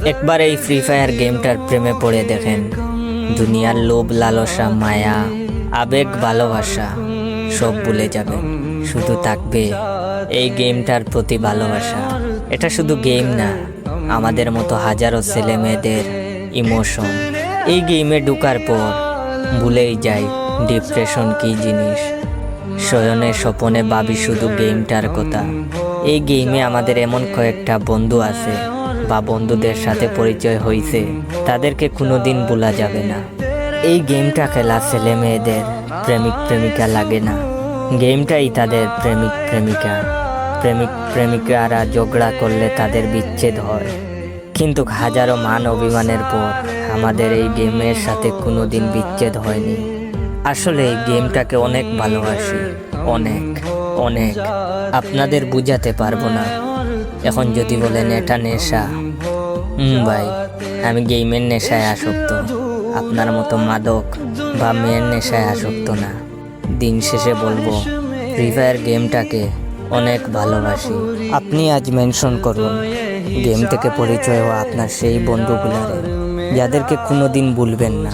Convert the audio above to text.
একবার এই free fire গেমটার প্রেমে পড়ে দেখেন। দুনিয়ার লোভ, লালসা, মায়া, আবেগ, ভালোবাসা সব ভুলে যাবেন। শুধু থাকবে এই গেমটার প্রতি ভালোবাসা। এটা শুধু গেম না, আমাদের মতো হাজারো ছেলে মেয়েদের ইমোশন। এই গেমে ঢুকার পর ভুলেই যাই ডিপ্রেশন কি জিনিস। শয়নে স্বপনে ভাবি শুধু গেমটার কথা। এই গেমে আমাদের এমন কয়েকটা বন্ধু আছে বা বন্ধুদের সাথে পরিচয় হয়েছে, তাদেরকে কোনোদিন ভোলা যাবে না। এই গেমটা খেলা ছেলে মেয়েদের প্রেমিক প্রেমিকা লাগে না, গেমটাই তাদের প্রেমিক প্রেমিকা। প্রেমিক প্রেমিকারা ঝগড়া করলে তাদের বিচ্ছেদ হয়, কিন্তু হাজারো মান অভিমানের পর আমাদের এই গেমের সাথে কোনোদিন বিচ্ছেদ হয়নি। আসলে এই গেমটাকে অনেক ভালোবাসি, অনেক অনেক। আপনাদের বুঝাতে পারবো না। এখন যদি বলেন এটা নেশা, ভাই আমি গেমের নেশায় আসক্ত, আপনার মতো মাদক বা মেয়ের নেশায় আসক্ত না। দিন শেষে বলবো ফ্রি ফায়ার গেমটাকে অনেক ভালোবাসি। আপনি আজ মেনশন করুন গেম থেকে পরিচয় হওয়া আপনার সেই বন্ধুগুলারে, যাদেরকে কোনোদিন ভুলবেন না।